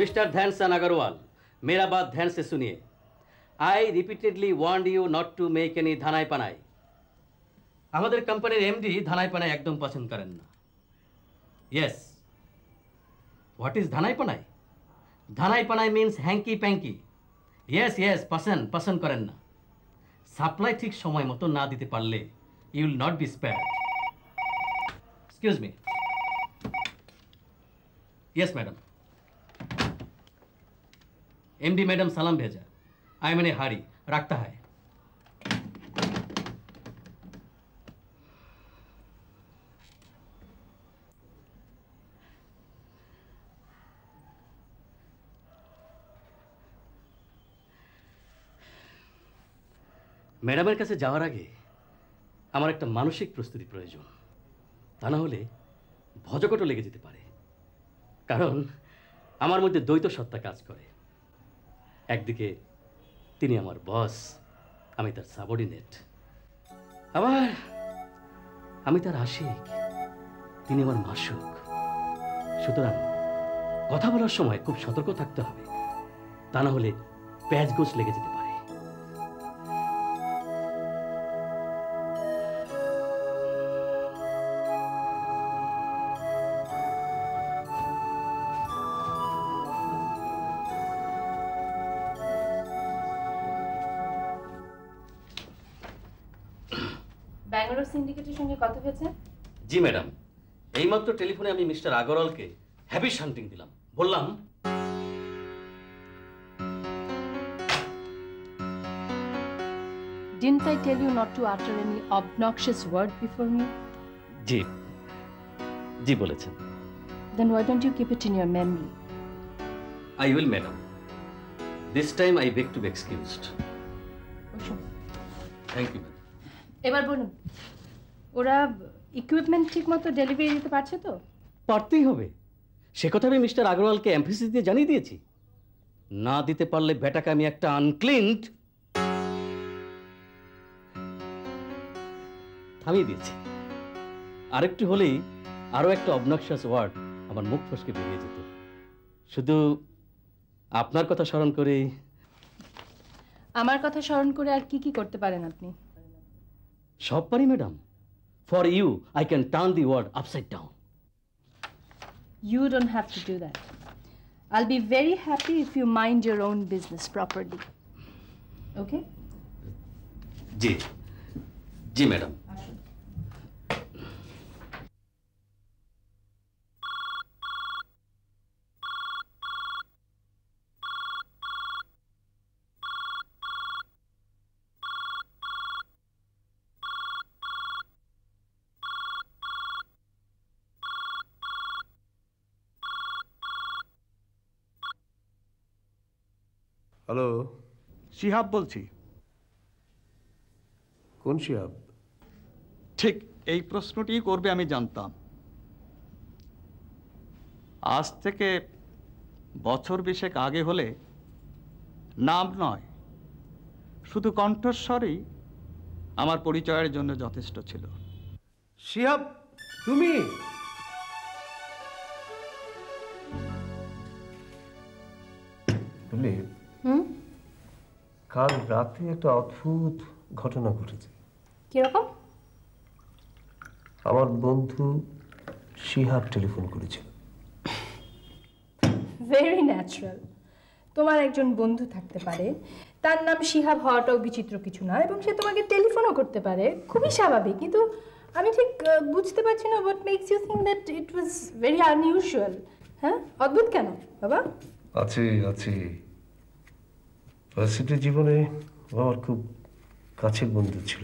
Mister Dhyanchand Agarwal, मेरा बात ध्यान से सुनिए। I repeatedly warned you not to make any धानाई पानाई। हमारे कंपनीर एमडी धानाई पानाई एकदम पसंद करें ना। यस, व्हाट इज धानाई पानाई? धानाई पानाई means hanky panky. Yes yes, पसंद करें ना। सप्लाई ठीक समय मतो ना दीते पारले you will not be spared. Excuse me. Yes, madam. MD madam सलाम भेजा। I am in a hurry. रखता है। मैडमेर काছে যাওয়ার আগে আমার একটা মানসিক প্রস্তুতি প্রয়োজন। তা না হলে ভজকট লেগে যেতে পারে। কারণ আমার মধ্যে দ্বৈত সত্তা কাজ করে। একদিকে তিনি আমার বস, আমি তার সাবঅর্ডিনেট। আবার আমি তার আশিক, তিনি আমার মাশুক। সুতরাং কথা বলার সময় খুব সতর্ক থাকতে হবে। তা না হলে প্যাচগোছ লেগে যেতে পারে। ব্যাঙ্গালোর সিন্ডিকেটের সঙ্গে কথা হয়েছে? জি ম্যাডাম, এইমাত্র টেলিফোনে আমি মিস্টার আগরওয়ালকে হ্যাভি শান্টিং দিলাম। বললাম, Didn't I tell you not to utter any obnoxious word before me? জি জি বলেছেন। Then why don't you keep it in your memory? I will, madam. This time I beg to be excused. Thank you, madam. এবার বলুন, ওরা equipment ঠিকমতো delivery দিতে পারছে তো? পারতেই হবে, সে কথা আমি মিস্টার আগরওয়ালকে এমফেসিস দিয়ে জানিয়ে দিয়েছি। না দিতে পারলে বেটাকে আমি একটা আনক্লিনড থামিয়ে দিয়েছি। আরেকটু হলেই আরো একটা অবনক্সিয়াস ওয়ার্ড আমার মুখ ফসকে বেরিয়ে যেত। শুধু আপনার কথা স্মরণ করে। আমার কথা স্মরণ করে আর কি কি করতে পারেন আপনি? সব পারি madam. For you I can turn the world upside down. You don't have to do that. I'll be very happy if you mind your own business properly. Okay? G G madam. Hello, Shihab বলছি। কোন শিহাব? ঠিক এই প্রশ্নটি করবে আমি জানতাম। আজ থেকে বছর 20 আগে হলে নাম নয়, শুধু কণ্ঠস্বরই আমার পরিচয়ের জন্য যথেষ্ট ছিল। শিহাব, তুমি? কাল রাতে একটা অদ্ভুত ঘটনা ঘটেছে। কিরকম? আমার বন্ধু শিহাব টেলিফোন করেছিল। Very natural. তোমার একজন বন্ধু থাকতে পারে, তার নাম শিহাব হওয়াটাও বিচিত্র কিছু না, এবং সে তোমাকে টেলিফোনও করতে পারে, খুবই স্বাভাবিক। কিন্তু আমি ঠিক বুঝতে পারছি না what makes you think that it was very unusual. হ্যাঁ, অদ্ভুত কেন বাবা? আছে আছে, ভার্সিটি জীবনে আমার খুব কাছের বন্ধু ছিল,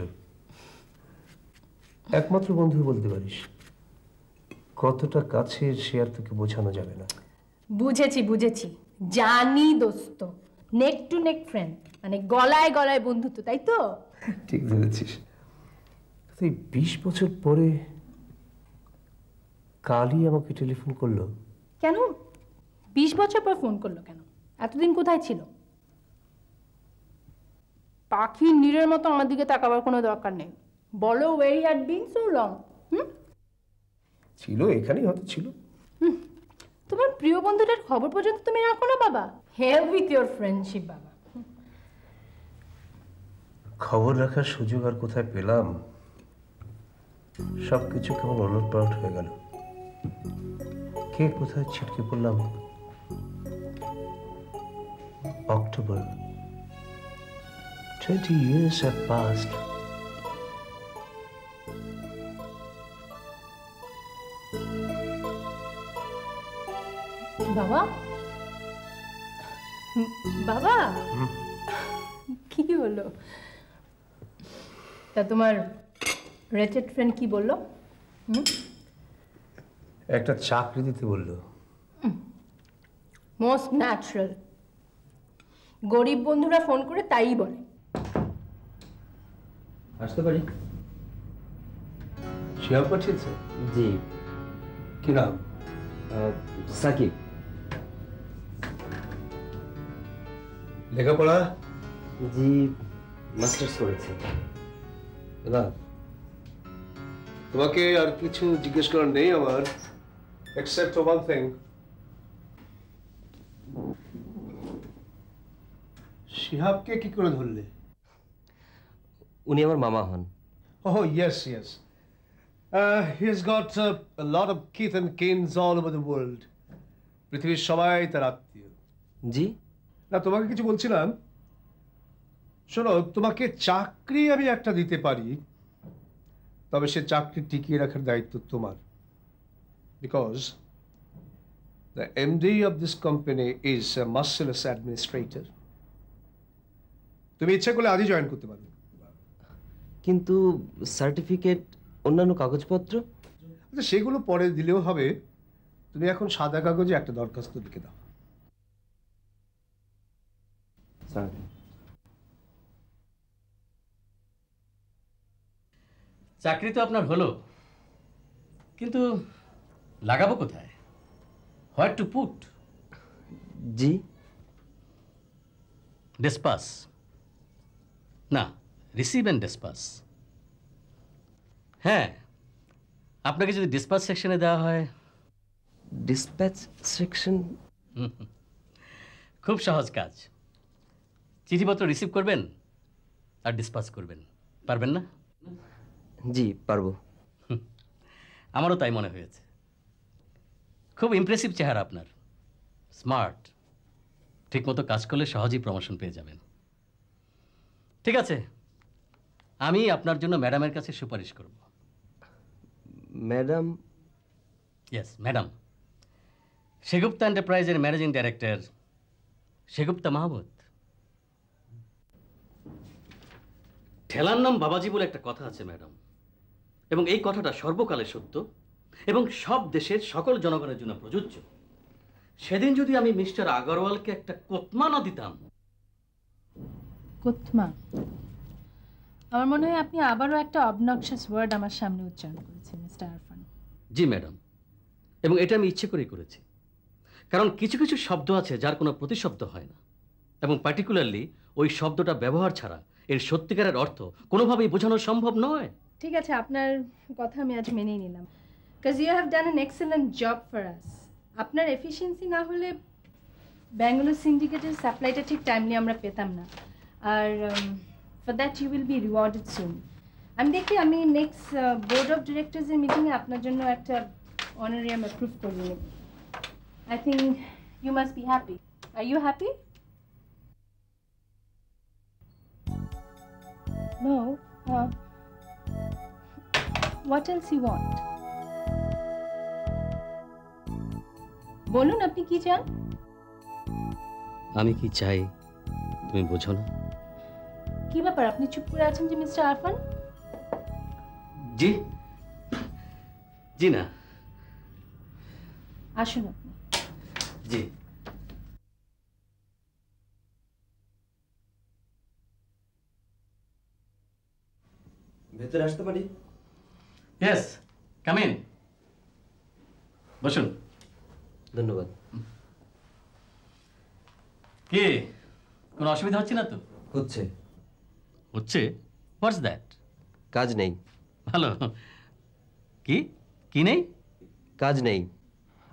একমাত্র বন্ধু বলতে পারিস। কতটা কাছের সে আর তোকে বোঝানো যাবে না। বুঝেছি বুঝেছি, জানি দোস্ত, নেক টু নেক ফ্রেন্ড, মানে গলায় গলায় বন্ধুত্ব, তাই তো? ঠিক ধরেছিস। এই 20 বছর পরে কালই আমাকে টেলিফোন করলো। কেন 20 বছর পর ফোন করলো কেন? এতদিন কোথায় ছিল? পাখির নীড়ের মতো আমার দিকে তাকাবার কোনো দরকার নেই। বলো where had been so long? ছিল এখানেই, হয়তো ছিল। তোমার প্রিয় বন্ধুটার খবর পর্যন্ত তুমি রাখো না বাবা? হেল উইথ ইয়োর ফ্রেন্ডশিপ বাবা। খবর রাখার সুযোগ আর কোথায় পেলাম? সবকিছু কেমন ওলটপালট হয়ে গেল। কে কোথায় ছিটকে পড়লাম। October. 20 years have passed. বাবা, বাবা, কি হলো? তা তোমার রেটেড ফ্রেন্ড কি বললো? একটা চাকরি দিতে বললো। Most natural. গরিব বন্ধুরা ফোন করে তাই বলে। আসতে পারি? শিহাব পাঠিয়েছে? জি। কি নাম? সাকিব। লেখাপড়া? জি, মাস্টার্স করেছে। না, তোমাকে আর কিছু জিজ্ঞেস করার নেই আমার, except for one thing. শিহাবকে কি করে ধরলে? উনি আমার মামা হন। Oh, yes, yes. He has got a lot of kith and kins all over the world. পৃথিবীর সবাই তার আত্মীয়। জি? না, তোমাকে কিছু বলছিলাম। শোনো, তোমাকে চাকরি আমি একটা দিতে পারি, তবে সে চাকরি টিকিয়ে রাখার দায়িত্ব তোমার। Because the MD of this company is a merciless administrator. তুমি ইচ্ছা করলে আজই জয়েন করতে পারো। কিন্তু সার্টিফিকেট, অন্যান্য কাগজপত্র? আচ্ছা, সেগুলো পরে দিলেও হবে। তুমি এখন সাদা কাগজে একটা দরখাস্ত লিখে দাও। স্যার, চাকরি তো আপনার হলো, কিন্তু লাগাবো কোথায়? What to put? জি? ডিসপাস না, রিসিভ অ্যান্ড ডিসপাস। হ্যাঁ, আপনাকে যদি ডিসপাস সেকশনে দেওয়া হয়। Dispatch section? খুব সহজ কাজ। চিঠিপত্র রিসিভ করবেন আর ডিসপাস করবেন। পারবেন না? জি, পারবো। আমারও তাই মনে হয়েছে। খুব ইমপ্রেসিভ চেহারা আপনার, স্মার্ট। ঠিকমতো কাজ করলে সহজেই প্রমোশন পেয়ে যাবেন। ঠিক আছে, আমি আপনার জন্য ম্যাডামের কাছে সুপারিশ করব। ম্যাডাম? Yes, madam. সেগুপ্তা এন্টারপ্রাইজের ম্যানেজিং ডাইরেক্টর সেগুপ্তা মাহমুদ। ঠেলার নাম বাবাজি বলে একটা কথা আছে ম্যাডাম, এবং এই কথাটা সর্বকালে সত্য এবং সব দেশের সকল জনগণের জন্য প্রযোজ্য। সেদিন যদি আমি মিস্টার আগরওয়ালকে একটা কোতমা না দিতাম। কোতমা? আমার মনে হয় আপনি আবারও একটা অবনক্সাস ওয়ার্ড আমার সামনে উচ্চারণ করেছেন মিস্টার আরফান। জি ম্যাডাম, এবং এটা আমি ইচ্ছে করেই করেছি, কারণ কিছু কিছু শব্দ আছে যার কোনো প্রতিশব্দ হয় না, এবং পার্টিকুলারলি ওই শব্দটা ব্যবহার ছাড়া এর সত্যিকারের অর্থ কোনোভাবেই বোঝানো সম্ভব নয়। ঠিক আছে, আপনার কথা আমি আজ মেনেই নিলাম। Because you have done an excellent job for us. আপনার এফিসিয়েন্সি না হলে ব্যাঙ্গালোর সিন্ডিকেটের সাপ্লাইটা ঠিক টাইমলি আমরা পেতাম না। আর for that you will be rewarded soon. আমি দেখি আমি নেক্সট বোর্ড অফ ডিরেক্টরসের মিটিংয়ে আপনার জন্য একটা অনারিয়াম অ্যাপ্রুভ করে নেব। I think you must be happy. Are you happy? No. What else you want? বলুন, আপনি কি চান? আমি কি চাই তুমি বোঝো না? কি ব্যাপার, আপনি চুপ করে আছেন যে মিস্টার আরফান? জি জি না, আসুন আপনি। জি। ভেতরে আসতে পারি? Yes, come in. বসুন। ধন্যবাদ। কি কোনো অসুবিধা হচ্ছে না তো? হচ্ছে। হচ্ছে? What's that? কাজ নেই। ভালো। কি কি নেই? কাজ নেই।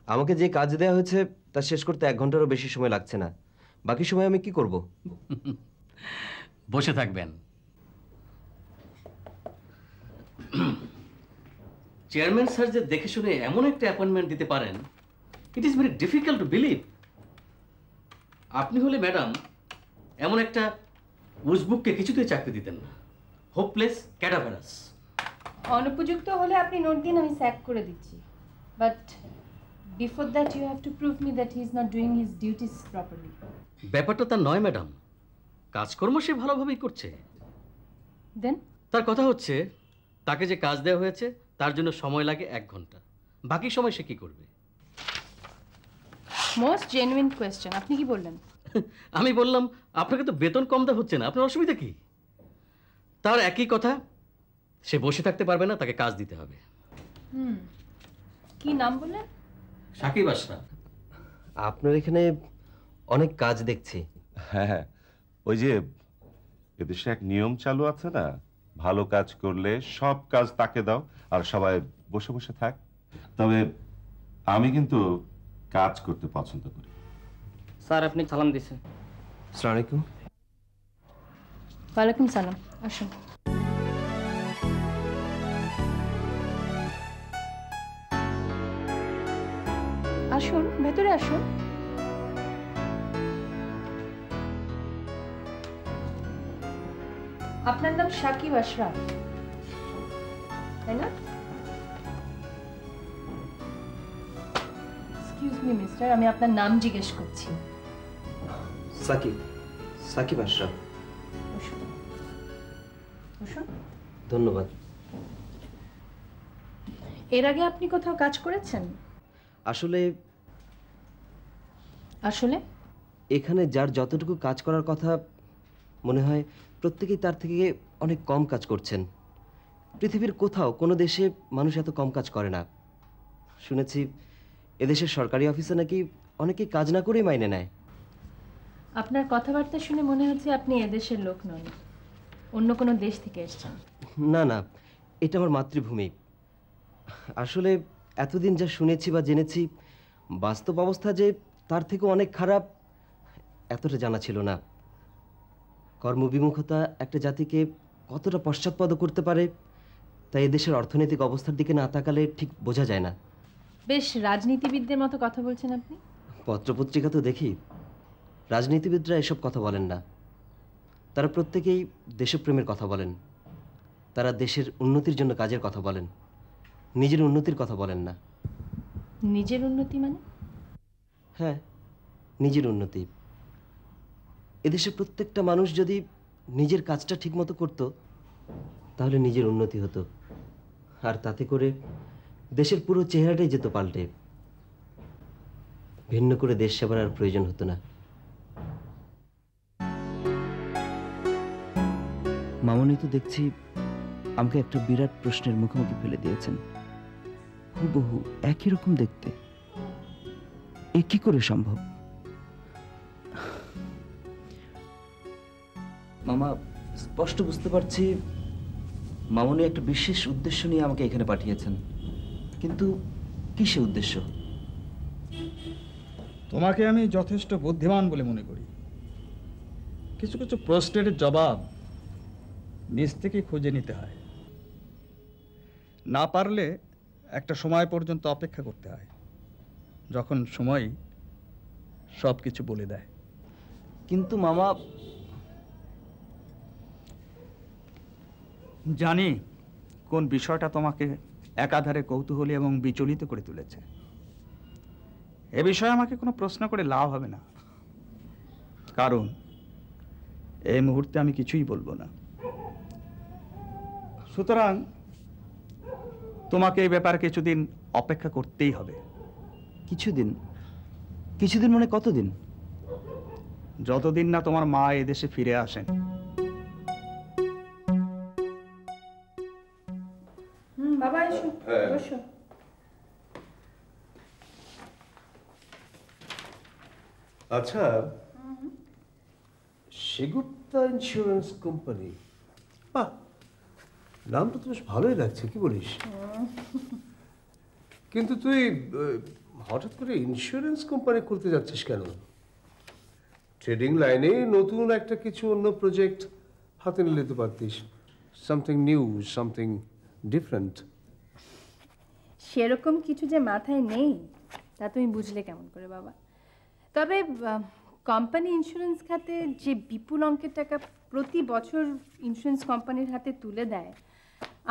আমাকে যে কাজ দেওয়া হয়েছে তা শেষ করতে 1 ঘন্টারও বেশি সময় লাগছে না। বাকি সময় আমি কি করব? বসে থাকবেন। চেয়ারম্যান স্যার যে দেখে শুনে এমন একটা অ্যাপয়েন্টমেন্ট দিতে পারেন, it is very difficult to believe. আপনি হলে ম্যাডাম এমন একটা উজবুককে কিছুতেই চাকরি দিতেন না। Hopeless, cadaverous. অনুপযুক্ত হলে আপনি নোট দিন, আমি স্যাক করে দিচ্ছি। But before that you have to prove me that he is not doing his duties properly. ব্যাপারটা তার নয় ম্যাডাম, কাজকর্ম সে ভালোভাবেই করছে। দেন তার কথা হচ্ছে তাকে যে কাজ দেওয়া হয়েছে তার জন্য সময় লাগে 1 ঘন্টা, বাকি সময় সে কি করবে? Most genuine question. আপনি কি বললেন? আমি বললাম আপনাকে তো বেতন কম দেওয়া হচ্ছে না, আপনার অসুবিধা কি? তার একই কথা, সে বসে থাকতে পারবে না, তাকে কাজ দিতে হবে। কি নাম বললেন? সাকিব আশরাফ। আপনার এখানে অনেক কাজ দেখছি। হ্যাঁ, ওই যে এদেশে এক নিয়ম চালু আছে না, ভালো কাজ করলে সব কাজ তাকে দাও আর সবাই বসে বসে থাক। তবে আমি কিন্তু কাজ করতে পছন্দ করি। স্যার আপনি সালাম দিছেন। আসসালামু আলাইকুম। ওয়ালাইকুম সালাম। আসুন। আসুন, ভেতরে আসুন। আপনার নাম সাকিব আশরাফ, তাই না? এক্সকিউজ মি মিস্টার, আমি আপনার নাম জিজ্ঞেস করছি। সাকিব আশরাফ। বসুন। বসুন। ধন্যবাদ। এর আগে আপনি কোথাও কাজ করেছেন? আসলে আসলে এখানে যার যতটুকু কাজ করার কথা মনে হয় প্রত্যেকেই তার থেকে অনেক কম কাজ করছেন। পৃথিবীর কোথাও কোনো দেশে মানুষ এত কম কাজ করে না। শুনেছি এদেশের সরকারি অফিসে নাকি অনেকেই কাজ না করেই মাইনে নেয়। আপনার কথাবার্তা শুনে মনে হচ্ছে আপনি এদেশের লোক নন, অন্য কোনো দেশ থেকে এসেছেন। না না, এটা আমার মাতৃভূমি। আসলে এতদিন যা শুনেছি বা জেনেছি, বাস্তব অবস্থা যে তার থেকে অনেক খারাপ এতটা জানা ছিল না। কর্মবিমুখতা একটা জাতিকে কতটা পশ্চাৎপদ করতে পারে তাই এদেশের অর্থনৈতিক অবস্থার দিকে না তাকালে ঠিক বোঝা যায় না। বেশ রাজনীতিবিদদের মতো কথা বলছেন আপনি। পত্রপত্রিকা তো দেখি, রাজনীতিবিদরা এসব কথা বলেন না। তারা প্রত্যেকেই দেশপ্রেমের কথা বলেন, তারা দেশের উন্নতির জন্য কাজের কথা বলেন, নিজের উন্নতির কথা বলেন না। নিজের উন্নতি মানে? হ্যাঁ, নিজের উন্নতি। এদেশে প্রত্যেকটা মানুষ যদি নিজের কাজটা ঠিকমতো করত তাহলে নিজের উন্নতি হতো, আর তাতে করে দেশের পুরো চেহারাটাই যেত পাল্টে। ভিন্ন করে দেশ সেবার আর প্রয়োজন হতো না। মামনি তো দেখছি আমাকে একটা বিরাট প্রশ্নের মুখোমুখি ফেলে দিয়েছেন। হুবহু একই রকম দেখতে, এ কি করে সম্ভব? মামা, স্পষ্ট বুঝতে পারছি মামনি একটা বিশেষ উদ্দেশ্য নিয়ে আমাকে এখানে পাঠিয়েছেন, কিন্তু কি সে উদ্দেশ্য? তোমাকে আমি যথেষ্ট বুদ্ধিমান বলে মনে করি। কিছু কিছু প্রশ্নের জবাব নিজ থেকে খুঁজে নিতে হয়, না পারলে একটা সময় পর্যন্ত অপেক্ষা করতে হয়, যখন সময় সব কিছু বলে দেয়। কিন্তু মামা, জানি কোন বিষয়টা তোমাকে একাধারে কৌতূহলী এবং বিচলিত করে তুলেছে। এ বিষয়ে আমাকে কোনো প্রশ্ন করে লাভ হবে না, কারণ এই মুহূর্তে আমি কিছুই বলবো না। সুতরাং তোমাকে এই ব্যাপারে কিছুদিন অপেক্ষা করতেই হবে। কিছুদিন? কিছুদিন মানে কতদিন? যতদিন না তোমার মা এদেশে ফিরে আসেন। বাবা এসো, বসো। আচ্ছা, সেগুপ্তা ইন্স্যুরেন্স কোম্পানি, বাহ, নামটা তো বেশ ভালোই লাগছে, কি বলিস? কিন্তু তুই হঠাৎ করে ইন্স্যুরেন্স কোম্পানি খুলতে যাচ্ছিস কেন? ট্রেডিং লাইনে নতুন একটা কিছু অন্য প্রজেক্ট হাতে নিয়ে নিতে পারতিস। Something new, something different. সেরকম কিছু যে মাথায় নেই তা তুমি বুঝলে কেমন করে বাবা। তবে কোম্পানি ইন্স্যুরেন্স খাতে যে বিপুল অঙ্কের টাকা প্রতি বছর ইন্স্যুরেন্স কোম্পানির হাতে তুলে দেয়,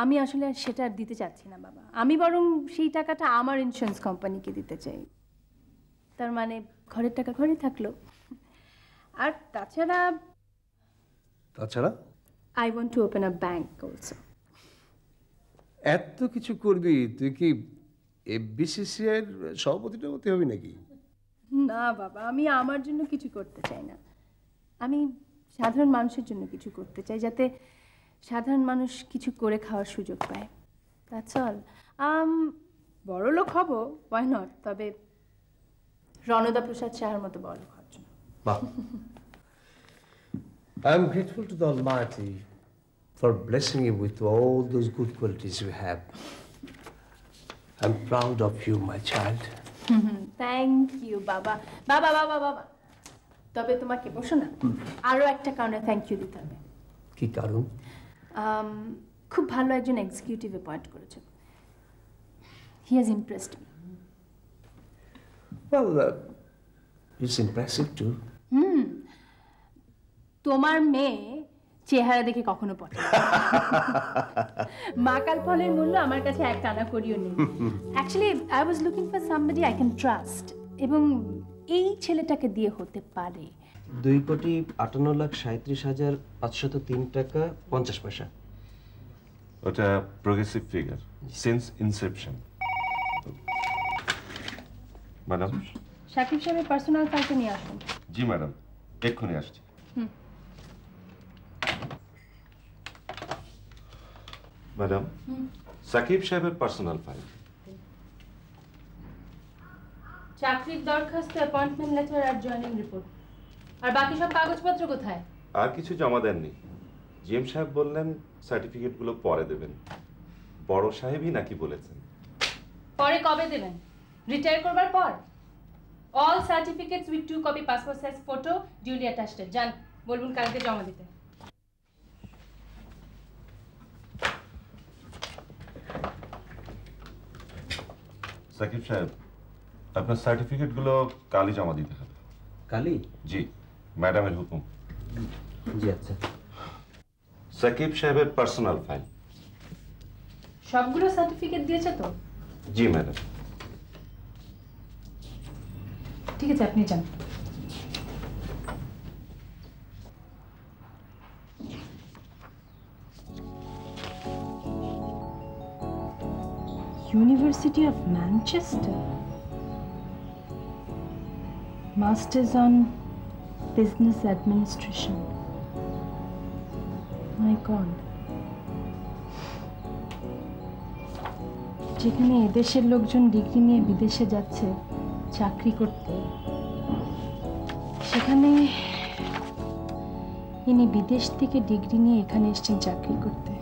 আমি আসলে সেটা আর দিতে চাচ্ছি না বাবা। আমি বরং সেই টাকাটা আমার ইন্স্যুরেন্স কোম্পানিকে দিতে চাই। তার মানে ঘরের টাকা ঘরে থাকলো। আর তাছাড়া I want to open a bank also. এত কিছু করবি, তুই কি এফবিসিসিআই এর সভাপতিটা হতে হবে নাকি? না বাবা, আমি আমার জন্য কিছু করতে চাই না। আমি সাধারণ মানুষের জন্য কিছু করতে চাই, যাতে সাধারণ মানুষ কিছু করে খাওয়ার সুযোগ পায়। That's all. বড় লোক হব, ওয়াই নট, তবে রণদা প্রসাদ সাহার মতো বড় লোক হওয়ার জন্য। বাহ। I am grateful to the Almighty for blessing you with all those good qualities you have. I'm proud of you, my child. Thank you বাবা। বাবা বাবা বাবা, তবে তোমাকে বসো না, আরও একটা কারণে থ্যাংক ইউ দিতে হবে। কি কারণ? খুব ভালো একজন এক্সিকিউটিভ অ্যাপয়েন্ট করেছে। He has impressed me. Well, it's impressive too. তোমার মেয়ে চেহারা দেখে কখনো পটে না। মাকাল ফলের মূল্য আমার কাছে এক টানা করিও নেই। Actually I was looking for somebody I can trust, এবং এই ছেলেটাকে দিয়ে হতে পারে। 2,58,37,503 টাকা 50 পয়সা। ওটা progressive figure since Inception. Madam, Shakib সাহেবের পার্সোনাল ফাইলটা নিয়ে আসুন। জি ম্যাডাম, এক্ষুনি আসছি। ম্যাডাম, সাকিব সাহেবের পার্সোনাল ফাইল। চাকরির দরখাস্ত, অ্যাপয়েন্টমেন্ট লেটার আর জয়েনিং রিপোর্ট। আর বাকি সব কাগজপত্র কোথায়? আর কিছু জমা দেননি। জিএম সাহেব বললেন সার্টিফিকেটগুলো পরে দেবেন। বড় সাহেবই নাকি বলেছেন। পরে কবে দেবেন? রিটায়ার করবার পর? All certificates with 2 copy passport size photo duly attached. যান, বলুন কালকে জমা দিতে। সাকিব সাহেব, আপনার সার্টিফিকেটগুলো কালই জমা দিতে হবে। কালি? জি, ম্যাডামের হুকুম। জি আচ্ছা। সাকিব সাহেবের পার্সোনাল ফাইল। সবগুলো সার্টিফিকেট দিয়েছে তো? জি ম্যাডাম। ঠিক আছে, আপনি যান। University of Manchester. Masters on Business Administration. My God. যেখানে এদেশের লোকজন ডিগ্রি নিয়ে বিদেশে যাচ্ছে চাকরি করতে, সেখানে ইনি বিদেশ থেকে ডিগ্রি নিয়ে এখানে এসেছেন চাকরি করতে।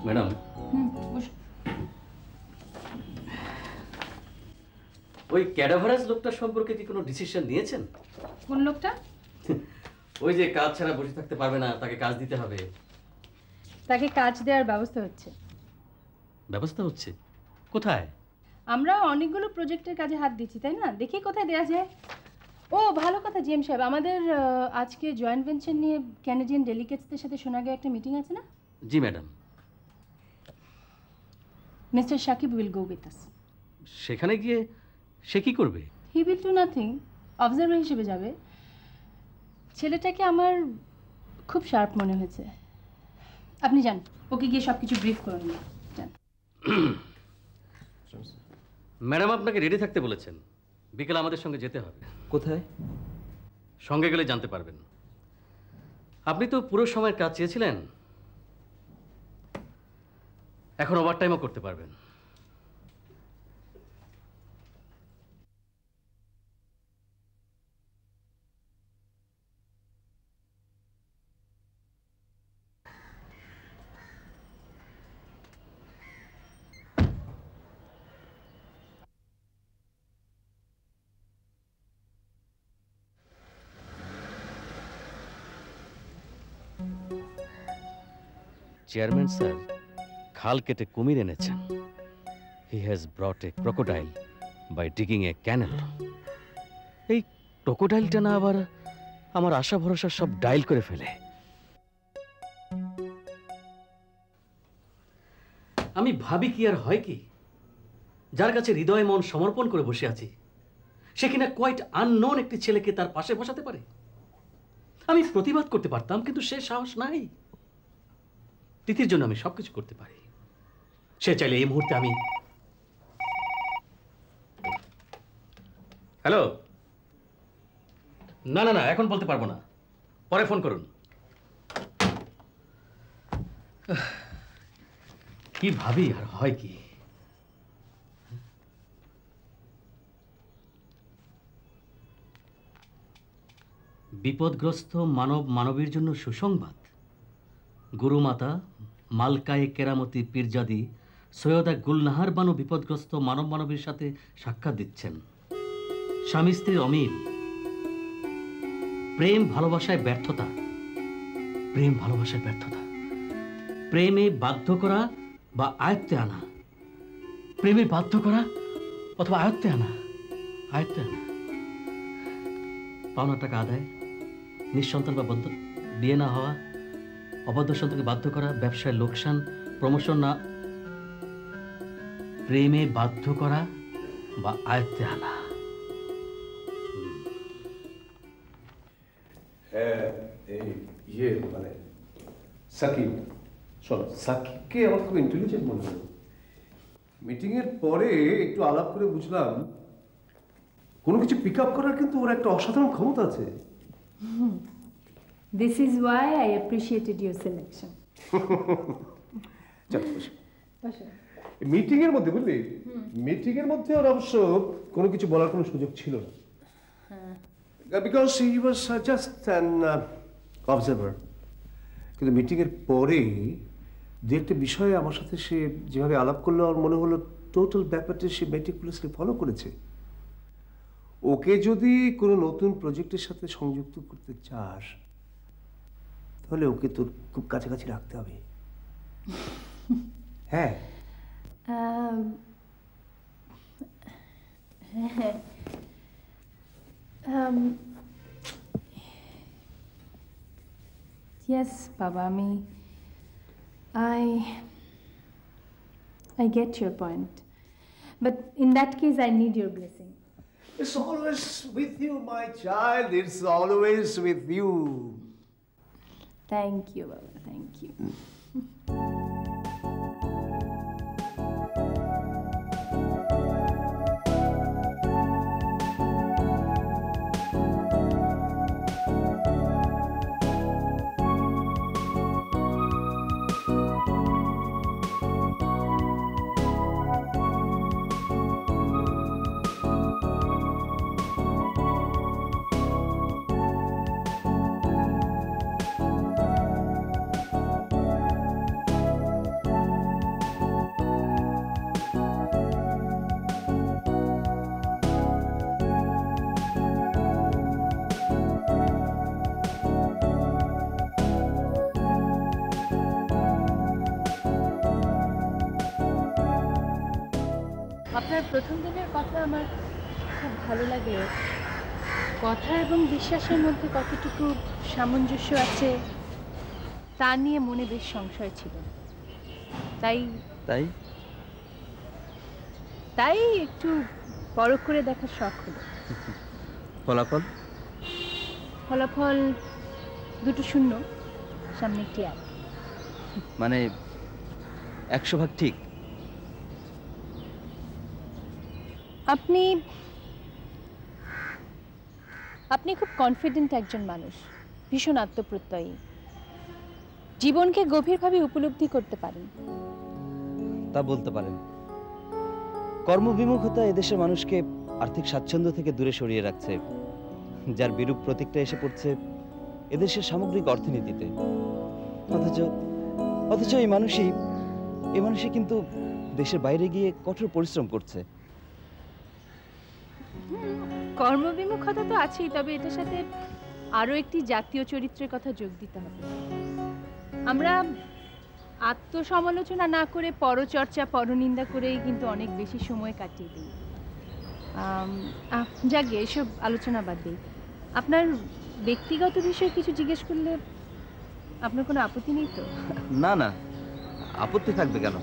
ম্যাডাম, ওই ক্যাডাভারাস লোকটা সম্পর্কে কি কোনো ডিসিশন নিয়েছেন? কোন লোকটা? ওই যে কাজ ছাড়া বসে থাকতে পারবে না, তাকে কাজ দিতে হবে। তাকে কাজ দেওয়ার ব্যবস্থা হচ্ছে। ব্যবস্থা হচ্ছে? কোথায়? আমরা অনেকগুলো প্রজেক্টের কাজে হাত দিচ্ছি, তাই না? দেখি কোথায় দেওয়া যায়। ও ভালো কথা জিএম সাহেব, আমাদের আজকে জয়েন্ট ভেঞ্চার নিয়ে ক্যানাডিয়ান ডেলিগেটসদের সাথে সোনাগাঁয়ে একটা মিটিং আছে না? জি madam. Mister Shakib will go with us. সেখানে গিয়ে সে কি করবে? He will do nothing, observer হিসেবে যাবে। ছেলেটাকে আমার খুব শার্প মনে হয়েছে। আপনি যান, ওকে গিয়ে সব কিছু ব্রিফ করুন। যান। ম্যাডাম আপনাকে রেডি থাকতে বলেছেন, বিকেলে আমাদের সঙ্গে যেতে হবে। কোথায়? সঙ্গে গেলে জানতে পারবেন। আপনি তো পুরো সময়ের কাজ চেয়েছিলেন, এখন ওভারটাইমও করতে পারবেন। চেয়ারম্যান স্যার খাল কেটে কুমির এনেছেন। He has brought a crocodile by digging a canal. এই ক্রোকোডাইলটা না আবার আমার আশা ভরসা সব ডাইল করে ফেলে। আমি ভাবি কি আর হয় কি, যার কাছে হৃদয় মন সমর্পণ করে বসে আছি সে কিনা কোয়াইট আননোন একটি ছেলেকে তার পাশে বসাতে পারে। আমি প্রতিবাদ করতে পারতাম, কিন্তু সে সাহস নাই। তিথির জন্য আমি সবকিছু করতে পারি। সে চাইলে এই মুহূর্তে আমি হ্যালো, না না না, এখন বলতে পারবো না, পরে ফোন করুন। কি ভাবি আর হয় কি। বিপদগ্রস্ত মানব মানবীর জন্য সুসংবাদ। গুরুমাতা মালকায়ে কেরামতি পীরজাদি সৈয়দা গুলনাহার বানু বিপদগ্রস্ত মানব মানবীর সাথে সাক্ষাৎ দিচ্ছেন। স্বামী স্ত্রীর অমিল, প্রেম ভালোবাসায় ব্যর্থতা, প্রেম ভালোবাসায় ব্যর্থতা, প্রেমে বাধ্য করা বা আয়ত্তে আনা, প্রেমে বাধ্য করা অথবা আয়ত্তে আনা, আয়ত্তে আনা, পাওনা টাকা আদায়, নিঃসন্তান বা বিয়ে না হওয়া, অবাধ্য সন্তানকে বাধ্য করা, ব্যবসায় লোকসান, প্রমোশন না, প্রেমে বাধ্য করা বা আয়ত্তে আনা। হ্যাঁ, এই মানে সাকিব, শোনো, সাকিবকে আমার খুব ইন্টেলিজেন্ট মনে হলো। মিটিংয়ের পরে একটু আলাপ করে বুঝলাম কোনো কিছু পিক আপ করার কিন্তু ওর একটা অসাধারণ ক্ষমতা আছে। This is why I appreciated your selection. চল বসো। মিটিং এর মধ্যে বুঝলি, মিটিং এর মধ্যে ওর অবশ্য কোনো কিছু বলার কোনো সুযোগ ছিল না, because he was just an observer. কিন্তু মিটিং এর পরে দু একটা বিষয়ে আমার সাথে সে যেভাবে আলাপ করলো, আমার মনে হলো টোটাল ব্যাপারটা সে মেটিকুলাসলি ফলো করেছে। ওকে যদি কোনো নতুন প্রজেক্টের সাথে সংযুক্ত করতে চাস তাহলে ওকে তোর খুব কাছাকাছি রাখতে হবে। হ্যাঁ, yes, Baba, I get your point. But in that case, I need your blessing. it's always with you, my child. It's always with you. Thank you, Baba. Thank you. আপনার প্রথম দিনের কথা আমার খুব ভালো লাগে। কথা এবং বিশ্বাসের মধ্যে কতটুকু সামঞ্জস্য আছে তা নিয়ে মনে বেশ সংশয় ছিল। তাই তাই তাই একটু পরখ করে দেখার শখ হলো। ফলাফল ফলাফল 2-0, সামনে একটি 1। মানে 100% ঠিক। আপনি খুব কনফিডেন্ট একজন মানুষ, ভীষণ আত্মপ্রত্যয়ী, জীবনকে গভীরভাবে উপলব্ধি করতে পারেন। তা বলতে পারেন। কর্মবিমুখতা এদেশের মানুষকে আর্থিক স্বাচ্ছন্দ্য থেকে দূরে সরিয়ে রাখছে, যার বিরূপ প্রতীকটা এসে পড়ছে এদেশের সামগ্রিক অর্থনীতিতে। অথচ এই মানুষই কিন্তু দেশের বাইরে গিয়ে কঠোর পরিশ্রম করছে। কর্মবিমুখতা তো আছেই, তবে এটার সাথে আরও একটি জাতীয় চরিত্রের কথা যোগ দিতে হবে। আমরা আত্মসমালোচনা না করে পরচর্চা পরনিন্দা করেই কিন্তু অনেক বেশি সময় কাটিয়ে দিই। যাকে এসব আলোচনা বাদ দিই, আপনার ব্যক্তিগত বিষয়ে কিছু জিজ্ঞেস করলে আপনার কোনো আপত্তি নেই তো? না না, আপত্তি থাকবে কেন?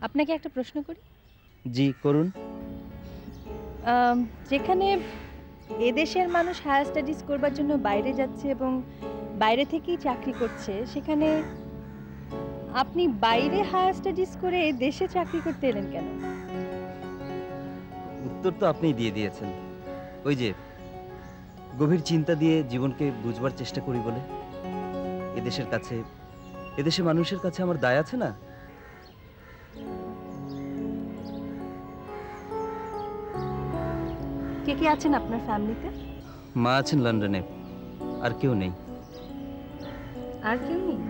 আপনাকে একটা প্রশ্ন করি। জি করুন। যেখানে এদেশের মানুষ হায়ার স্টাডিজ করবার জন্য বাইরে যাচ্ছে এবং বাইরে থেকেই চাকরি করছে, সেখানে আপনি বাইরে হায়ার স্টাডিজ করে দেশে চাকরি করতে এলেন কেন? উত্তর তো আপনিই দিয়ে দিয়েছেন। ওই যে গভীর চিন্তা দিয়ে জীবনকে বুঝবার চেষ্টা করি বলে। এদেশের কাছে, এদেশের মানুষের কাছে আমার দায় আছে না? কে কে আছেন আপনার ফ্যামিলিতে? মা আছেন লন্ডনে, আর কেউ নেই। আর কেউ নেই?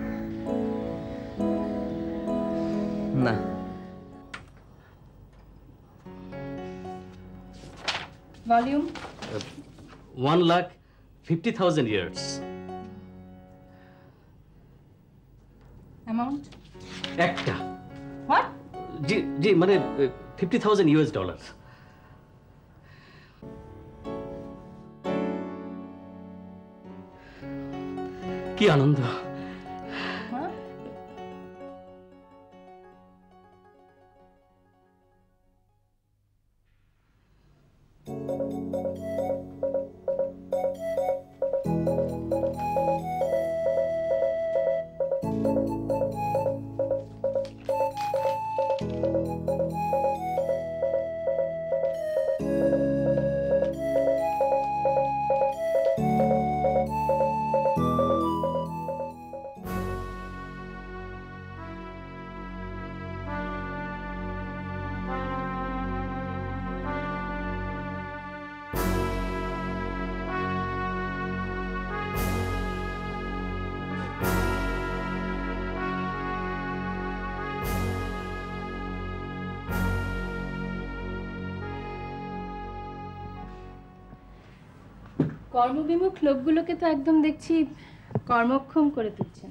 না। Volume 1,50,000 years. অ্যামাউন্ট একটা। হোয়াট? জি জি, মানে $50,000। কি আনন্দ! কর্মবিমুখ লোকগুলোকে তো একদম দেখছি কর্মক্ষম করে তুলছেন।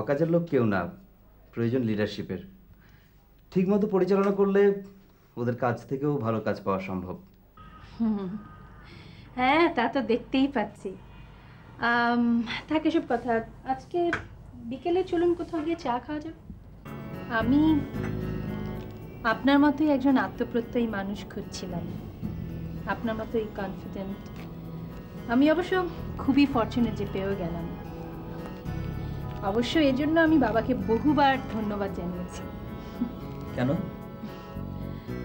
অকাজের লোক কেউ না, প্রয়োজন লিডারশিপের। ঠিকমতো পরিচালনা করলে ওদের কাজ থেকেও ভালো কাজ পাওয়া সম্ভব। হ্যাঁ, তা তো দেখতেই পাচ্ছি। থাকে সব কথা, আজকে বিকেলে চলুন কোথাও গিয়ে চা খাওয়া যাবে। আমি আপনার মতোই একজন আত্মপ্রত্যয়ী মানুষ খুঁজছিলাম, আপনার মতোই কনফিডেন্ট। আমি অবশ্য খুবই ফরচুনেট যে পেয়েও গেলাম। অবশ্য এজন্য আমি বাবাকে বহুবার ধন্যবাদ জানিয়েছি। কেন?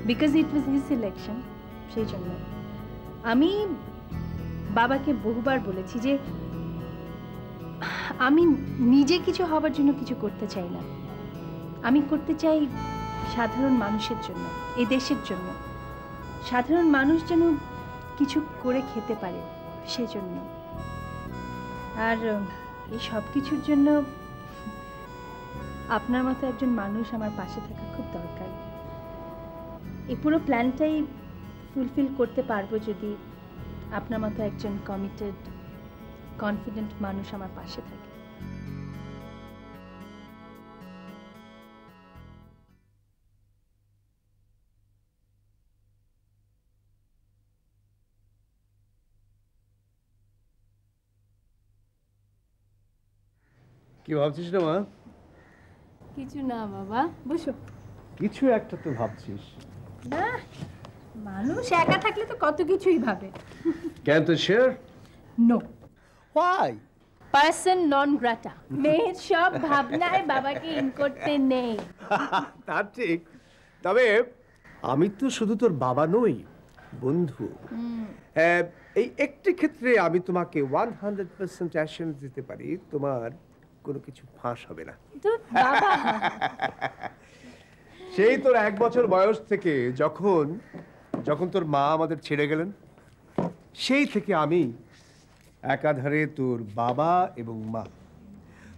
Because it was his selection. সেই জন্য আমি বাবাকে বহুবার বলেছি যে আমি নিজে কিছু হবার জন্য কিছু করতে চাই না, আমি করতে চাই সাধারণ মানুষের জন্য, এই দেশের জন্য। সাধারণ মানুষ যেন কিছু করে খেতে পারে সেজন্য। আর এই সব কিছুর জন্য আপনার মতো একজন মানুষ আমার পাশে থাকা খুব দরকার। এই পুরো প্ল্যানটাই ফুলফিল করতে পারবো যদি আপনার মতো একজন কমিটেড কনফিডেন্ট মানুষ আমার পাশে থাকে। কি ভাবছিস না মা? কিছু না বাবা, বসো। কিছু একটা তো ভাবছিস। না, মানুষ একা থাকলে তো কত কিছুই ভাবে। Can to share? No. Why? Persona non grata. মেয়ের সব ভাবনায় বাবাকে ইন করতে নেই। তা ঠিক, তবে আমি তো শুধু তোর বাবা নই, বন্ধু। এই একটি ক্ষেত্রে আমি তোমাকে 100% অ্যাসিওরেন্স দিতে পারি, তোমার কোনো কিছু ফাঁস হবে না। তো বাবা, সেই তোর 1 বছর বয়স থেকে যখন তোর মা আমাদের ছেড়ে গেলেন, সেই থেকে আমি একাধারে তোর বাবা এবং মা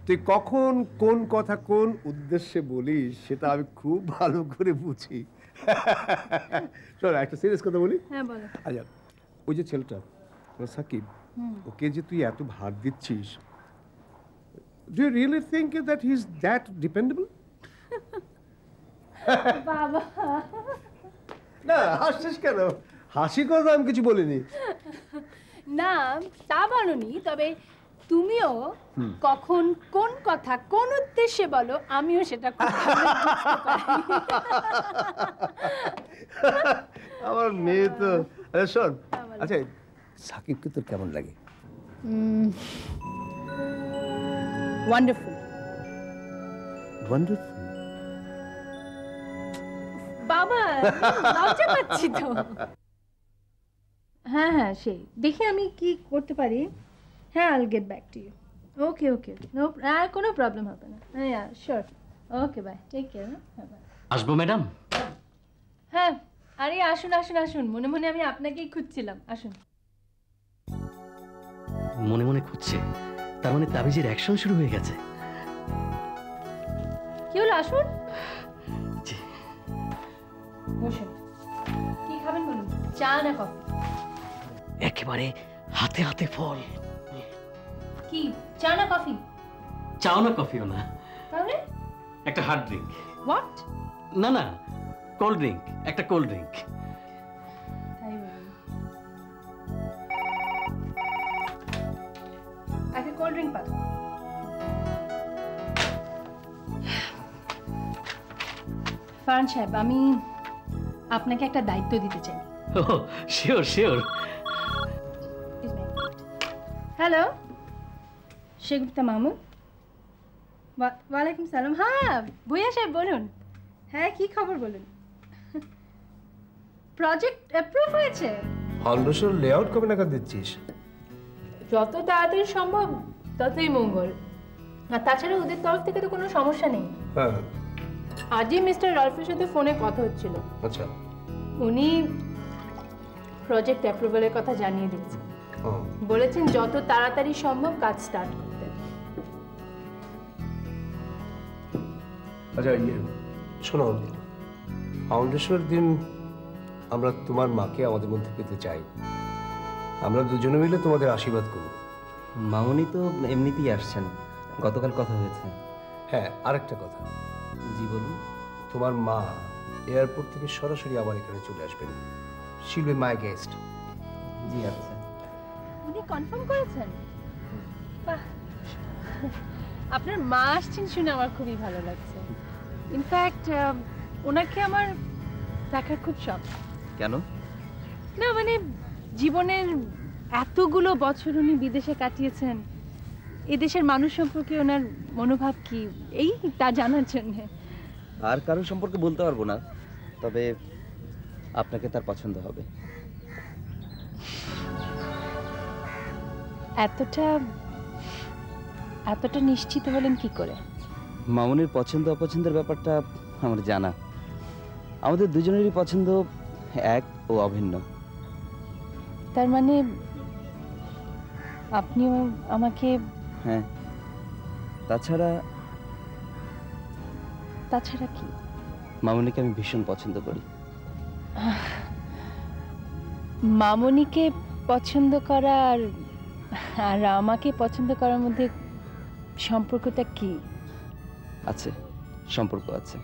তুই কখন কোন কথা কোন উদ্দেশ্যে বলিস সেটা আমি খুব ভালো করে বুঝি। শোন, একটা সিরিয়াস কথা বলি। হ্যাঁ বলো। আচ্ছা, ওই যে ছেলেটা সাকিব, ওকে যে তুই এত ভার দিচ্ছিস, do you really think that he is that dependable? বাবা, না, হাসছিস কেন? হাসি কথা আমি কিছু বলিনি। না তা বলনি, তবে তুমিও কখন কোন কথা কোন উদ্দেশ্যে বলো আমিও সেটা খুব ভালো বুঝতে পারি। আমার মেয়ে তো। আরে শোন, আচ্ছা সাকিবকে তোর কেমন লাগে? ওয়ান্ডারফুল। ওয়ান্ডারফুল? বাবা, লজ্জা পাচ্ছি তো। হ্যাঁ হ্যাঁ, সেই দেখি আমি কি করতে পারি। হ্যাঁ, I'll get back to you. Okay okay, no, কোনো প্রবলেম হবে না। হ্যাঁ sure. Okay, bye, take care. হ্যাঁ বাই। আসবো ম্যাডাম? হ্যাঁ, আরে আসুন আসুন আসুন, মনে মনে আমি আপনাকেই খুঁজছিলাম, আসুন। মনে মনে খুঁজছে, তার মানে তাবিজের অ্যাকশন শুরু হয়ে গেছে। কি হলো, আসুন। জি। বসুন। কি খাবেন বলুন, চা না কফি? একেবারে হাতে হাতে ফল। কি চা না কফি? চাও না, কফিও না, তাহলে একটা হার্ড ড্রিঙ্ক। হোয়াট? না না, কোল্ড ড্রিঙ্ক, একটা কোল্ড ড্রিঙ্ক। তাই বলুন, একটা কোল্ড ড্রিঙ্ক পাঠান। ফারহান সাহেব, আমি আপনাকে একটা দায়িত্ব দিতে চাই। ও শিওর শিওর। হ্যালো, শেগুপ্তা মামুন। ওয়ালাইকুম সালাম। হ্যাঁ ভুইয়া সাহেব বলুন। হ্যাঁ, কি খবর বলুন? প্রজেক্ট অ্যাপ্রুভ হয়েছে? ফাউন্ডেশন লেআউট কবে নাগাদ দিচ্ছিস? যত তাড়াতাড়ি সম্ভব ততই মঙ্গল। আর তাছাড়া ওদের তরফ থেকে তো কোনো সমস্যা নেই। হ্যাঁ। আজই মিস্টার রলফের সাথে ফোনে কথা হচ্ছিল। আচ্ছা। উনি প্রজেক্ট অ্যাপ্রুভালের কথা জানিয়ে দিয়েছেন। বলেছেন যত তাড়াতাড়ি সম্ভব কাজ স্টার্ট করতে। আচ্ছা, শোনো, ফাউন্ডেশনের দিন আমরা তোমার মাকে আমাদের মধ্যে পেতে চাই। আমরা দুজনে মিলে তোমাদের আশীর্বাদ করব। মামনি তো এমনিতেই আসছেন, গতকাল কথা হয়েছে। হ্যাঁ, আরেকটা কথা। জি বলুন। তোমার মা এয়ারপোর্ট থেকে সরাসরি আবার এখানে চলে আসবেন। She will be my guest. জি আচ্ছা। উনি কনফার্ম করেছেন? বাহ, আপনার মা আসছেন শুনে আমার খুবই ভালো লাগছে। ইনফ্যাক্ট ওনাকে আমার দেখার খুব শখ। কেন? না মানে, জীবনের এতগুলো বছর উনি বিদেশে কাটিয়েছেন, এদেশের মানুষ সম্পর্কে ওনার মনোভাব কি, এই তা জানার জন্য। আর কারোর সম্পর্কে বলতে পারবো না, তবে আপনাকে তার পছন্দ হবে। এতটা এতটা নিশ্চিত হলেন কি করে? মামনির পছন্দ অপছন্দের ব্যাপারটা আমার জানা। আমাদের দুজনেরই পছন্দ এক ও অভিন্ন। তার মানে আপনিও আমাকে? হ্যাঁ। তাছাড়া তাছাড়া কি? মামনিকে আমি ভীষণ পছন্দ করি। মামনিকে পছন্দ করা আর আর আমাকে পছন্দ করার মধ্যে সম্পর্কটা কি? আছে, সম্পর্ক আছে।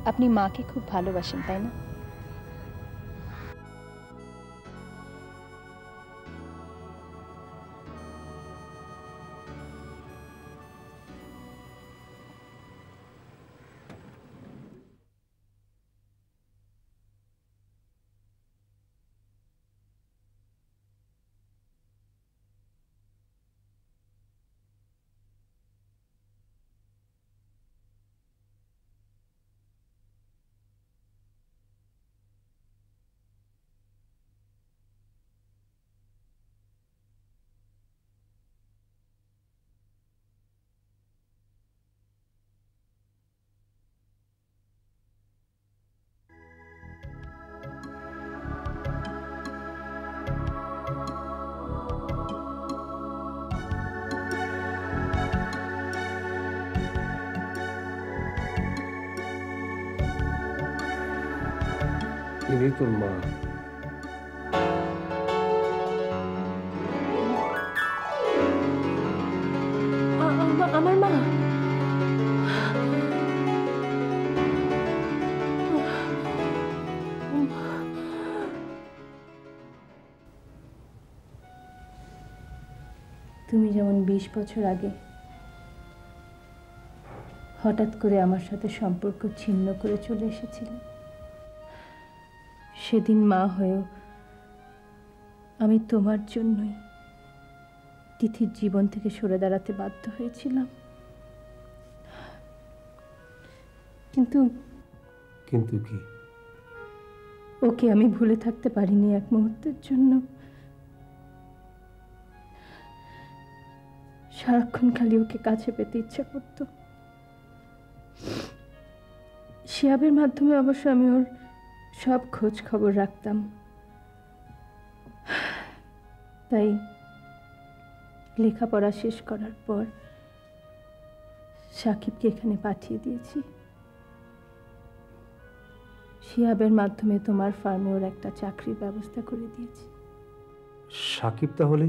আপনি মাকে খুব ভালোবাসেন, তাই না? ইনি তোর মা। আমার মা? তুমি যেমন 20 বছর আগে হঠাৎ করে আমার সাথে সম্পর্ক ছিন্ন করে চলে এসেছিলে, সেদিন মা হয়েও আমি তোমার জন্যই তিথির জীবন থেকে সরে দাঁড়াতে বাধ্য হয়েছিলাম। কিন্তু কিন্তু কি? ওকে আমি ভুলে থাকতে পারিনি এক মুহূর্তের জন্য। সারাক্ষণ খালি ওকে কাছে পেতে ইচ্ছা করত। শিহাবের মাধ্যমে অবশ্য আমি ওর সব খোঁজ খবর রাখতাম, তাই লেখাপড়া শেষ করার পর সাকিবকে এখানে পাঠিয়ে দিয়েছি। শিহাবের মাধ্যমে তোমার ফার্মে ওর একটা চাকরির ব্যবস্থা করে দিয়েছি। সাকিব তাহলে?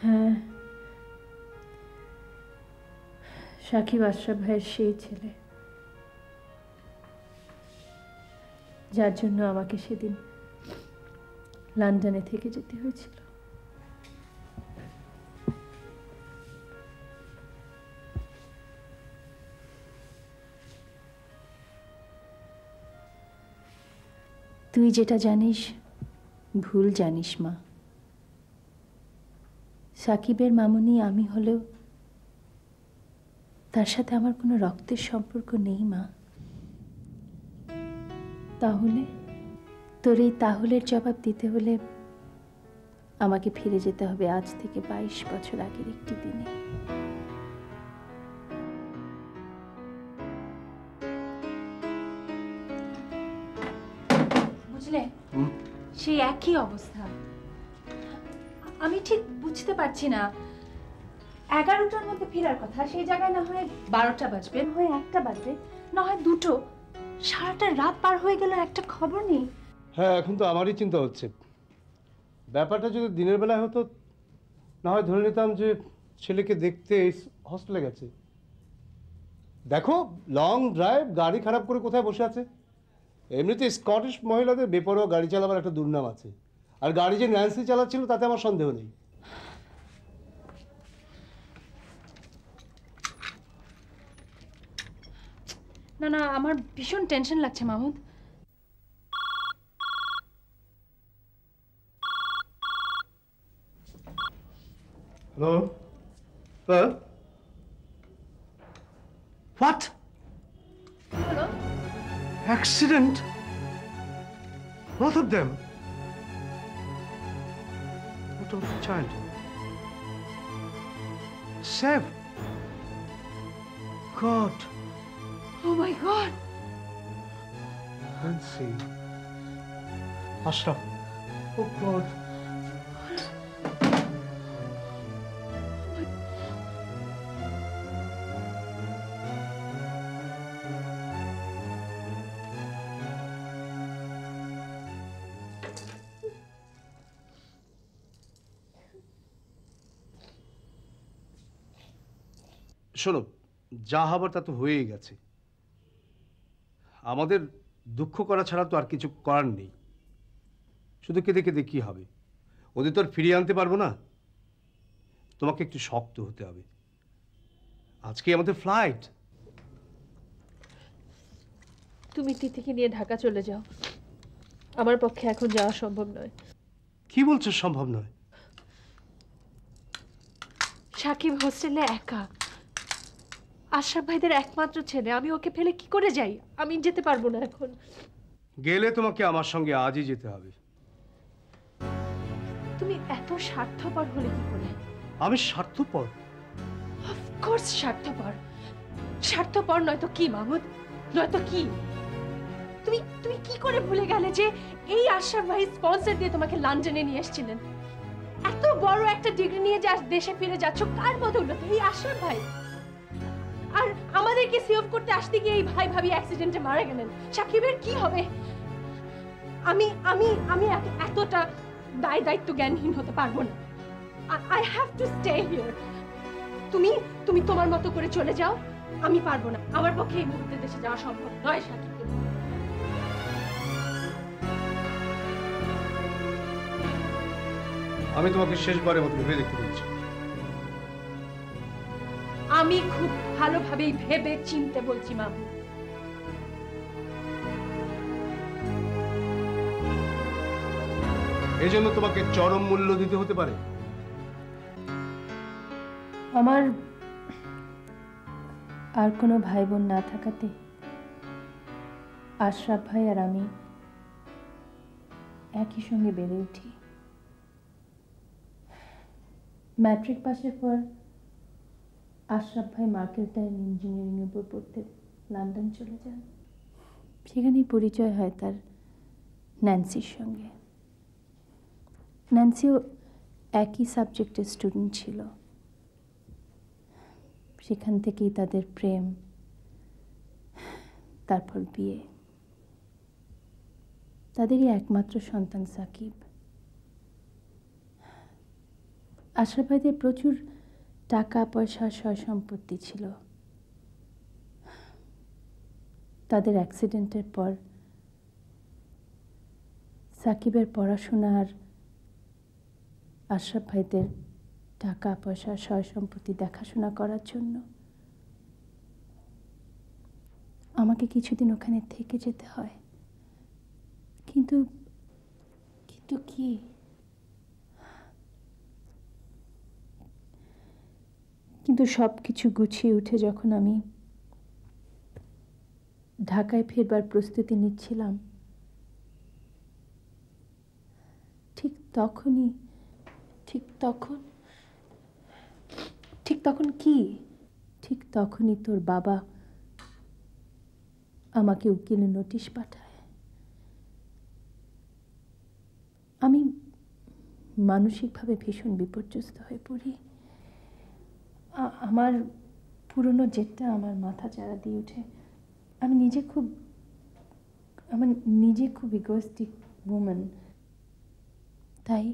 হ্যাঁ, সাকিব আশরাফ ভাইয়ের সেই ছেলে যার জন্য আমাকে সেদিন লন্ডনে থেকে যেতে হয়েছিল। তুই যেটা জানিস ভুল জানিস মা। সাকিবের মামুনি আমি হলেও তার সাথে আমার কোনো রক্তের সম্পর্ক নেই মা। তাহলে তোর এই তাহলের জবাব দিতে হলে আমাকে ফিরে যেতে হবে আজ থেকে 22 বছর আগের একটি দিনে। বুঝলে, সেই একই অবস্থা। আমি ঠিক বুঝতে পারছি না, 11টার মধ্যে ফেরার কথা, সেই জায়গায় না হয় 12টা বাজবে, না হয় 1টা বাজবে, না হয় 2টো। সারাটা রাত পার হয়ে গেল, একটা খবর নেই। হ্যাঁ, এখন তো আমারই চিন্তা হচ্ছে। ব্যাপারটা যদি দিনের বেলায় হতো না হয় ধরে নিতাম যে ছেলেকে দেখতে হস্টেলে গেছে। দেখো, লং ড্রাইভ, গাড়ি খারাপ করে কোথায় বসে আছে। এমনিতে স্কটিশ মহিলাদের বেপরোয়া গাড়ি চালাবার একটা দুর্নাম আছে, আর গাড়ি যে ন্যান্সি চালাচ্ছিল তাতে আমার সন্দেহ নেই। না না, আমার ভীষণ টেনশন লাগছে Mahmud. Hello? What? Hello? Accident? Both of them? What of the child? Saved? God. Oh my God. Nancy. Ashraf. Oh God. শোনো, যা হবার তা তো হয়েই গেছে। আমাদের দুঃখ করা ছাড়া তো আর কিছু করার নেই। শুধু কেঁদে কেঁদে কি হবে? ওদের তো আর ফিরিয়ে আনতে পারবো না। তোমাকে একটু শক্ত হতে হবে। আজকে আমাদের ফ্লাইট। তুমি তিথিকে নিয়ে ঢাকা চলে যাও, আমার পক্ষে এখন যাওয়া সম্ভব নয়। কি বলছো সম্ভব নয়? সাকিব হোস্টেলে একা, আশরাফ ভাইদের একমাত্র ছেলে, আমি ওকে ফেলে কি করে যাই? আমি যেতে পারবো না এখন। গেলে তোমাকে আমার সঙ্গে আজই যেতে হবে। তুমি এত স্বার্থপর হলে কি করে? আমি স্বার্থপর? অফকোর্স স্বার্থপর। স্বার্থপর নয়তো কি মাহমুদ, নয়তো কি? তুমি তুমি কি করে ভুলে গেলে যে এই আশরাফ ভাই স্পন্সর দিয়ে তোমাকে লন্ডনে নিয়ে এসেছিলেন? এত বড় একটা ডিগ্রি নিয়ে যে দেশে ফিরে যাচ্ছ, কার বদৌলতে? এই আশরাফ ভাই। আর আমাদেরকে সেভ করতে আসতে গিয়ে এই ভাই ভাবি অ্যাক্সিডেন্টে মারা গেলেন। সাকিবের কি হবে? আমি আমি আমি এতটা দায়িত্ব জ্ঞানহীন হতে পারবো না। I have to stay here. তুমি তুমি তোমার মতো করে চলে যাও, আমি পারবো না। আমার পক্ষে এই মুহূর্তে দেশে যাওয়া সম্ভব নয় সাকিব। আমি তোমাকে শেষবারের মতো ভেবে দেখতে বলছি। আমি খুব ভালোভাবেই ভেবে চিনতে বলছি মামু। এই জন্য তোমাকে চরম মূল্য দিতে হতে পারে। আমার আর কোনো ভাই বোন না থাকাতে আশরাফ ভাই আর আমি একই সঙ্গে বেড়ে উঠি। ম্যাট্রিক পাশের পর আশরাফ ভাই মার্কেটাইন ইঞ্জিনিয়ারিং এর উপর পড়তে লন্ডন চলে যান। সেখানেই পরিচয় হয় তার ন্যান্সির সঙ্গে। ন্যান্সিও একই সাবজেক্টের স্টুডেন্ট ছিল। সেখান থেকেই তাদের প্রেম, তারপর বিয়ে। তাদেরই একমাত্র সন্তান সাকিব। আশরাফ ভাইদের প্রচুর টাকা পয়সা সয় সম্পত্তি ছিল। তাদের অ্যাক্সিডেন্টের পর সাকিবের পড়াশোনা আর আশরাফ ভাইদের টাকা পয়সা সয় সম্পত্তি দেখাশোনা করার জন্য আমাকে কিছুদিন ওখানে থেকে যেতে হয়। কিন্তু কিন্তু কি, কিন্তু সব কিছু গুছিয়ে উঠে যখন আমি ঢাকায় ফিরবার প্রস্তুতি নিচ্ছিলাম, ঠিক তখন কি, ঠিক তখনই তোর বাবা আমাকে উকিলের নোটিশ পাঠায়। আমি মানসিকভাবে ভীষণ বিপর্যস্ত হয়ে পড়ি। আমার পুরনো জেদটা আমার মাথা চাড়া দিয়ে ওঠে। আমি নিজে খুব ইগোয়েস্টিক ওম্যান। তাই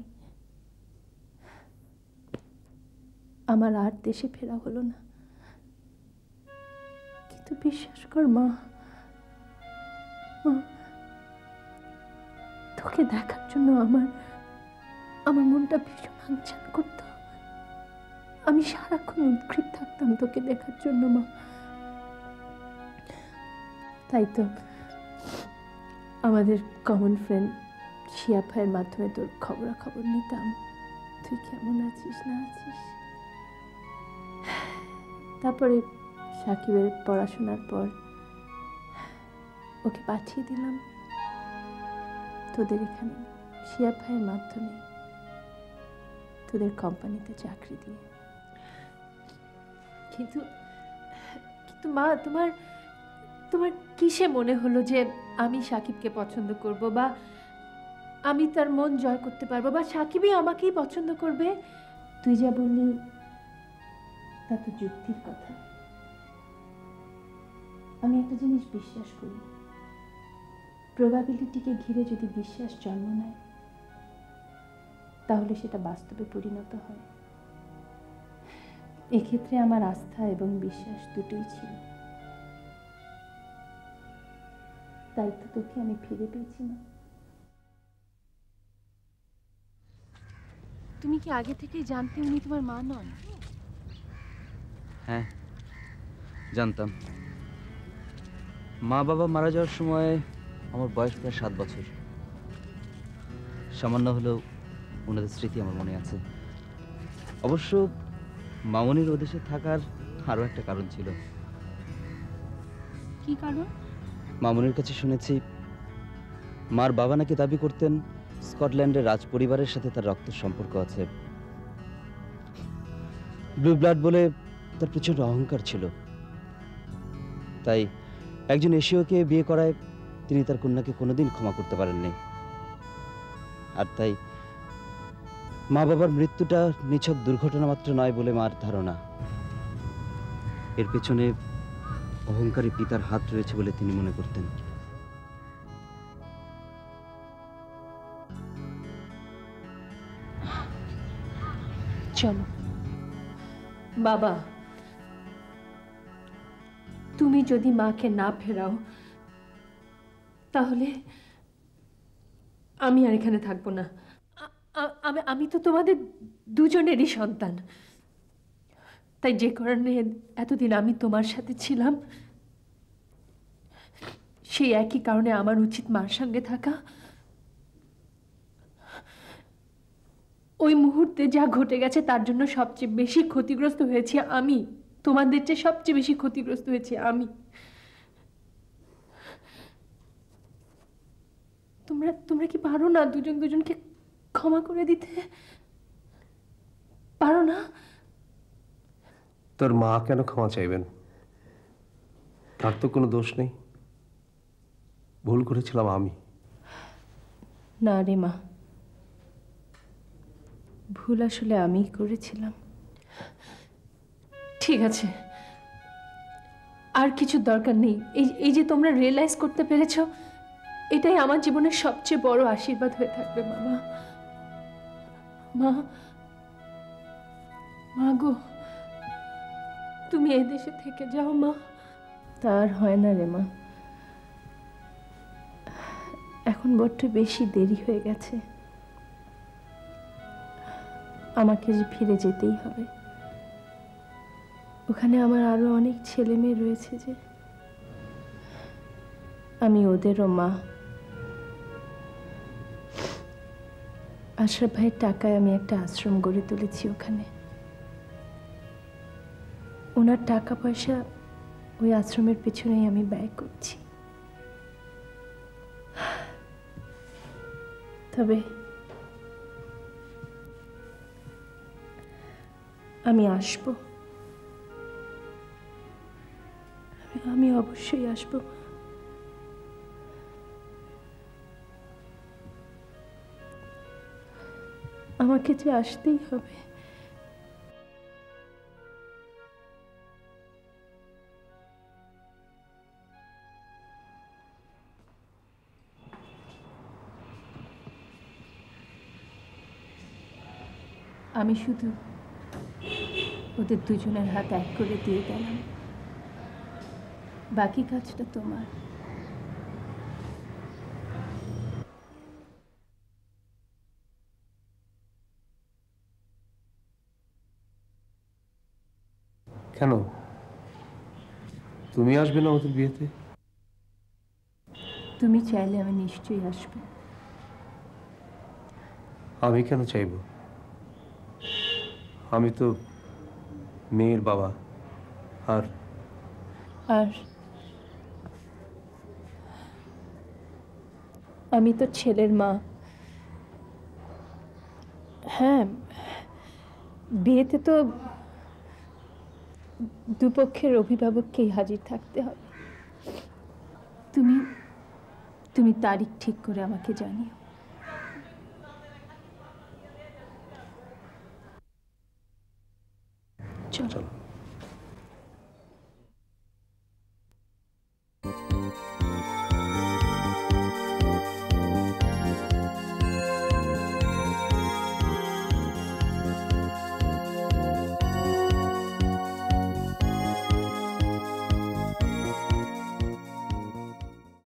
আমার আর দেশে ফেরা হলো না। কিন্তু বিশ্বাস কর মা, তোকে দেখার জন্য আমার মনটা ভীষণ আনচান করত। আমি সারাক্ষণ উদ্গ্রীব থাকতাম তোকে দেখার জন্য মা। তাই তো আমাদের কমন ফ্রেন্ড শিয়া ভাইয়ের মাধ্যমে তোর খবরাখবর নিতাম, তুই কেমন আছিস না আছিস। তারপরে সাকিবের পড়াশোনার পর ওকে পাঠিয়ে দিলাম তোদের এখানে শিয়া ভাইয়ের মাধ্যমে তোদের কোম্পানিতে চাকরি দিয়ে। কিন্তু মা, তোমার কিসে মনে হলো যে আমি সাকিবকে পছন্দ করব, বা আমি তার মন জয় করতে পারবো, বা সাকিবই আমাকেই পছন্দ করবে? তুই যা বললি তা তো যুক্তির কথা। আমি একটা জিনিস বিশ্বাস করি, প্রবাবিলিটিকে ঘিরে যদি বিশ্বাস জন্ম নেয় তাহলে সেটা বাস্তবে পরিণত হয়। এক্ষেত্রে আমার আস্থা এবং বিশ্বাস দুটোই ছিল। তাই তো তোকে আমি ফিরে পেয়েছি না। তুমি কি আগে থেকেই জানতে উনি তোমার মা নন? হ্যাঁ, জানতাম। মা বাবা মারা যাওয়ার সময় আমার বয়স প্রায় 7 বছর। সামান্য হলেও ওনাদের স্মৃতি আমার মনে আছে। অবশ্য মামনির ওদেশে থাকার আরও একটা কারণ ছিল। কি কারণ? মামনির কাছে শুনেছি মার বাবা নাকি দাবি করতেন স্কটল্যান্ডের রাজ পরিবারের সাথে তার রক্তের সম্পর্ক আছে। ব্লু ব্লাড বলে তার প্রচন্ড অহংকার ছিল। তাই একজন এশীয়কে বিয়ে করায় তিনি তার কন্যাকে কোনোদিন ক্ষমা করতে পারেননি। আর তাই মা বাবার মৃত্যুটা নিছক দুর্ঘটনা মাত্র নয় বলে মার ধারণা। এর পেছনে অহংকারী পিতার হাত রয়েছে বলে তিনি মনে করতেন। চলো। বাবা, তুমি যদি মাকে না ফেরাও তাহলে আমি আর এখানে থাকবো না। আমি তো তোমাদের দুজনেরই সন্তান, তাই যে কারণে এতদিন আমি তোমার সাথে ছিলাম সেই একই কারণে আমার উচিত মার সঙ্গে থাকা। ওই মুহূর্তে যা ঘটে গেছে তার জন্য সবচেয়ে বেশি ক্ষতিগ্রস্ত হয়েছি আমি, তোমাদের চেয়ে সবচেয়ে বেশি ক্ষতিগ্রস্ত হয়েছি আমি। তোমরা কি পারো না দুজন দুজনকে ক্ষমা করে দিতে? পারো না? তোর মা কেন ক্ষমা চাইবেন? তার তো কোনো দোষ নেই, ভুল করেছিলাম আমি। না রে মা, ভুল আসলে আমিই করেছিলাম। ঠিক আছে, আর কিছু দরকার নেই। এই যে তোমরা রিয়েলাইজ করতে পেরেছো, এটাই আমার জীবনের সবচেয়ে বড় আশীর্বাদ হয়ে থাকবে বাবা। মা গো, তুমি এই দেশে থেকে যাও মা। তার হয় না রে মা, এখন বড্ড বেশি দেরি হয়ে গেছে। আমাকে যে ফিরে যেতেই হবে। ওখানে আমার আরো অনেক ছেলে মেয়ে রয়েছে যে, আমি ওদেরও মা। আশরাফ ভাইয়ের টাকায় আমি একটা আশ্রম গড়ে তুলেছি ওখানে। ওনার টাকা পয়সা ওই আশ্রমের পেছনেই আমি ব্যয় করছি। তবে আমি আসবো, আমি অবশ্যই আসবো। আমাকে যে আসতেই হবে। আমি শুধু ওদের দুজনের হাত এক করে দিয়ে গেলাম, বাকি কাজটা তোমার। কেন তুমি আসবে না ওদের বিয়েতে? তুমি চাইলে আমি নিশ্চয়ই আসবো। আমি কেন চাইব? আমি তো মেয়ের বাবা, আর আমি তো ছেলের মা। হ্যাঁ, বিয়েতে তো দুপক্ষের অভিভাবককেই হাজির থাকতে হবে। তুমি তারিখ ঠিক করে আমাকে জানিও। চলো।